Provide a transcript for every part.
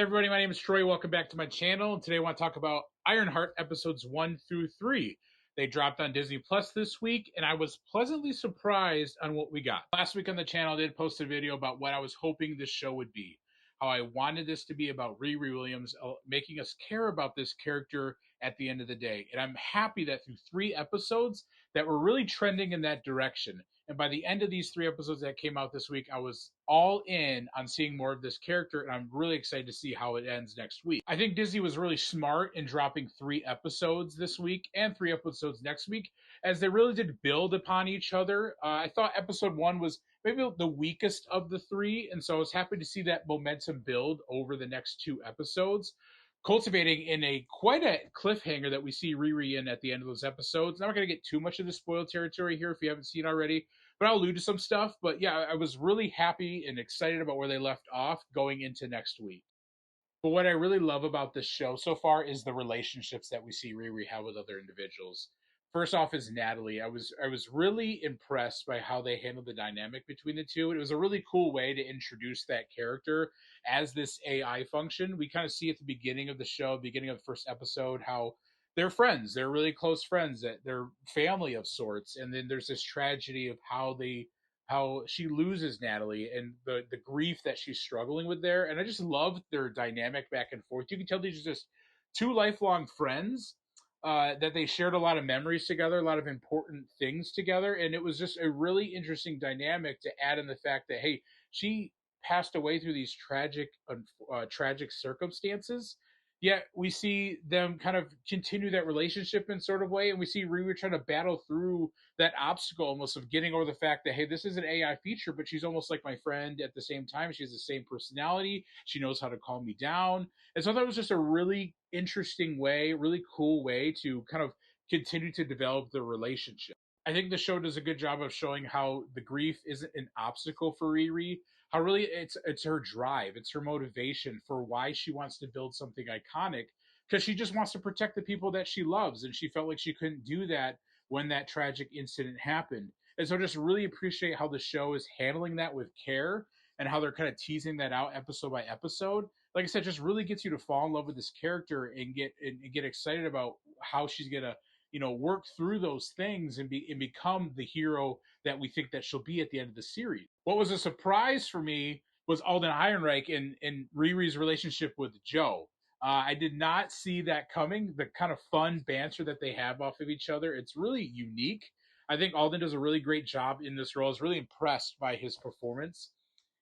Everybody, my name is Troy. Welcome back to my channel. And today I want to talk about Ironheart episodes 1 through 3. They dropped on Disney Plus this week, and I was pleasantly surprised on what we got. Last week on the channel, I did post a video about what I was hoping this show would be. How I wanted this to be about Riri Williams, making us care about this character at the end of the day. And I'm happy that through 3 episodes that we're really trending in that direction. And by the end of these 3 episodes that came out this week, I was all in on seeing more of this character, and I'm really excited to see how it ends next week. I think Disney was really smart in dropping 3 episodes this week and 3 episodes next week, as they really did build upon each other. I thought episode 1 was maybe the weakest of the 3, and so I was happy to see that momentum build over the next 2 episodes, cultivating in quite a cliffhanger that we see Riri in at the end of those episodes. I'm not going to get too much of the spoiled territory here if you haven't seen already, but I'll allude to some stuff. But yeah, I was really happy and excited about where they left off going into next week. But what I really love about this show so far is the relationships that we see Riri have with other individuals. First off is Natalie. I was really impressed by how they handled the dynamic between the two. It was a really cool way to introduce that character as this AI function. We kind of see at the beginning of the show, beginning of the first episode, how they're friends. They're really close friends. That they're family of sorts. And then there's this tragedy of how she loses Natalie and the grief that she's struggling with there. And I just love their dynamic back and forth. You can tell these are just 2 lifelong friends, that they shared a lot of memories together, a lot of important things together. And it was just a really interesting dynamic to add in the fact that, hey, she passed away through these tragic circumstances. Yet we see them kind of continue that relationship in sort of way, and we see Riri trying to battle through that obstacle almost of getting over the fact that, hey, this is an AI feature, but she's almost like my friend at the same time. She has the same personality. She knows how to calm me down. And so I thought it was just a really interesting way, really cool way to kind of continue to develop the relationship. I think the show does a good job of showing how the grief isn't an obstacle for Riri, how really it's her drive, it's her motivation for why she wants to build something iconic, because she just wants to protect the people that she loves, and she felt like she couldn't do that when that tragic incident happened. And so I just really appreciate how the show is handling that with care, and how they're kind of teasing that out episode by episode. Like I said, just really gets you to fall in love with this character and get excited about how she's gonna work through those things and become the hero that we think that she'll be at the end of the series. What was a surprise for me was Alden Ehrenreich and Riri's relationship with Joe. I did not see that coming. The kind of fun banter that they have off of each other, it's really unique. I think Alden does a really great job in this role. I was really impressed by his performance.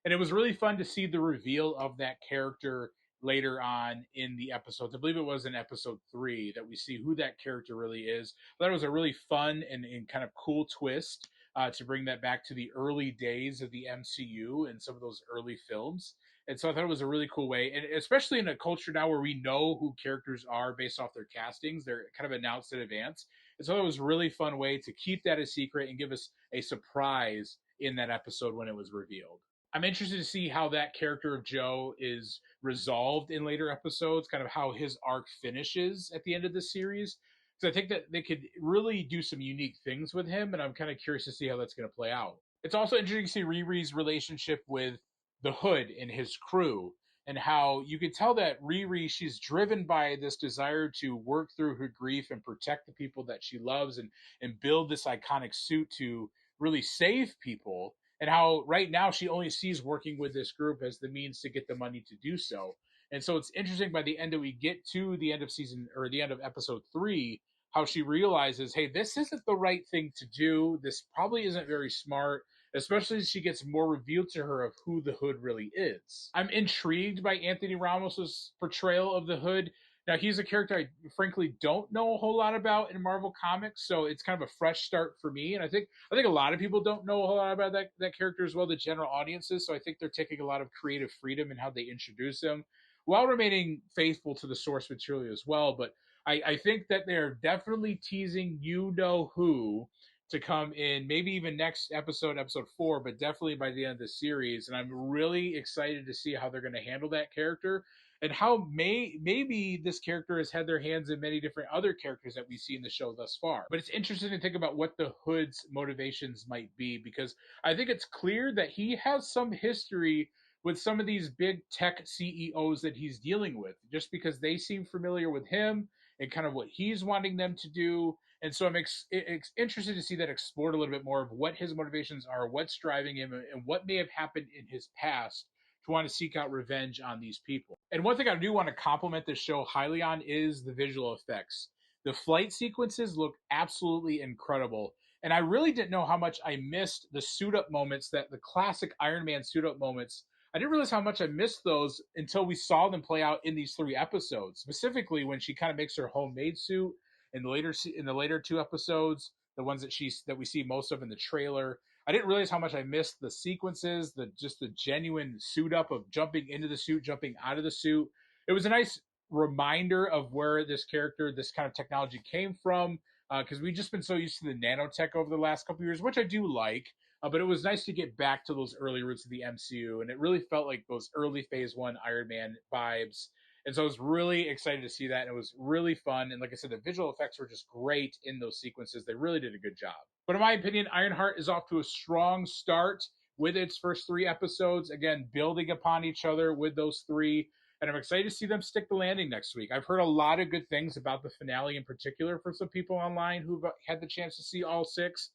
And it was really fun to see the reveal of that character later on in the episodes. I believe it was in episode 3 that we see who that character really is. I thought it was a really fun and kind of cool twist to bring that back to the early days of the MCU and some of those early films. And so I thought it was a really cool way, and especially in a culture now where we know who characters are based off their castings, they're kind of announced in advance. And so it was a really fun way to keep that a secret and give us a surprise in that episode when it was revealed. I'm interested to see how that character of Joe is resolved in later episodes, kind of how his arc finishes at the end of the series. Because I think that they could really do some unique things with him, and I'm kind of curious to see how that's going to play out. It's also interesting to see Riri's relationship with the Hood and his crew, and how you could tell that Riri, she's driven by this desire to work through her grief and protect the people that she loves, and build this iconic suit to really save people, and how right now she only sees working with this group as the means to get the money to do so. And so it's interesting by the end that we get to the end of season, or the end of episode 3, how she realizes, hey, this isn't the right thing to do. This probably isn't very smart, especially as she gets more revealed to her of who the Hood really is. I'm intrigued by Anthony Ramos's portrayal of the Hood. Now, he's a character I frankly don't know a whole lot about in Marvel Comics, so it's kind of a fresh start for me. And I think a lot of people don't know a whole lot about that character as well, the general audiences. So I think they're taking a lot of creative freedom in how they introduce him, while remaining faithful to the source material as well. But I think that they're definitely teasing you know who to come in, maybe even next episode, episode 4, but definitely by the end of the series. And I'm really excited to see how they're going to handle that character, and how maybe this character has had their hands in many different other characters that we see in the show thus far. But it's interesting to think about what the Hood's motivations might be, because I think it's clear that he has some history with some of these big tech CEOs that he's dealing with, just because they seem familiar with him and kind of what he's wanting them to do. And so it's interested to see that explored a little bit more of what his motivations are, what's driving him, and what may have happened in his past to want to seek out revenge on these people. And one thing I do want to compliment this show highly on is the visual effects. The flight sequences look absolutely incredible. And I really didn't know how much I missed the suit up moments, that the classic Iron Man suit up moments. I didn't realize how much I missed those until we saw them play out in these 3 episodes. Specifically, when she kind of makes her homemade suit in the later 2 episodes, the ones that we see most of in the trailer. I didn't realize how much I missed the sequences, the genuine suit up of jumping into the suit, jumping out of the suit. It was a nice reminder of where this character, this kind of technology came from, because we've just been so used to the nanotech over the last couple of years, which I do like. But it was nice to get back to those early roots of the MCU, and it really felt like those early Phase 1 Iron Man vibes. And so I was really excited to see that, and it was really fun. And like I said, the visual effects were just great in those sequences. They really did a good job. But in my opinion, Ironheart is off to a strong start with its first 3 episodes. Again, building upon each other with those 3. And I'm excited to see them stick the landing next week. I've heard a lot of good things about the finale in particular for some people online who've had the chance to see all 6.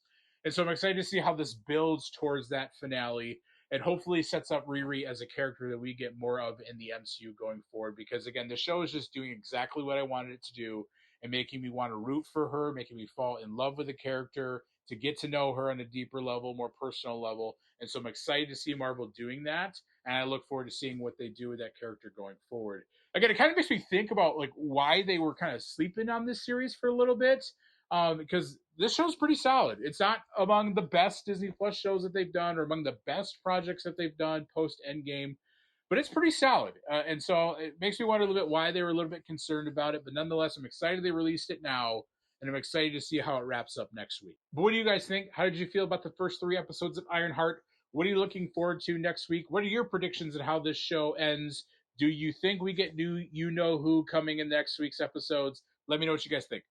And so I'm excited to see how this builds towards that finale and hopefully sets up Riri as a character that we get more of in the MCU going forward. Because again, the show is just doing exactly what I wanted it to do and making me want to root for her, making me fall in love with the character, to get to know her on a deeper level, more personal level. And so I'm excited to see Marvel doing that. And I look forward to seeing what they do with that character going forward. Again, it kind of makes me think about like why they were kind of sleeping on this series for a little bit. Because this show's pretty solid. It's not among the best Disney Plus shows that they've done or among the best projects that they've done post Endgame, but it's pretty solid. And so it makes me wonder a little bit why they were a little bit concerned about it. But nonetheless, I'm excited they released it now, and I'm excited to see how it wraps up next week. But what do you guys think? How did you feel about the first 3 episodes of Ironheart? What are you looking forward to next week? What are your predictions on how this show ends? Do you think we get new You Know Who coming in next week's episodes? Let me know what you guys think.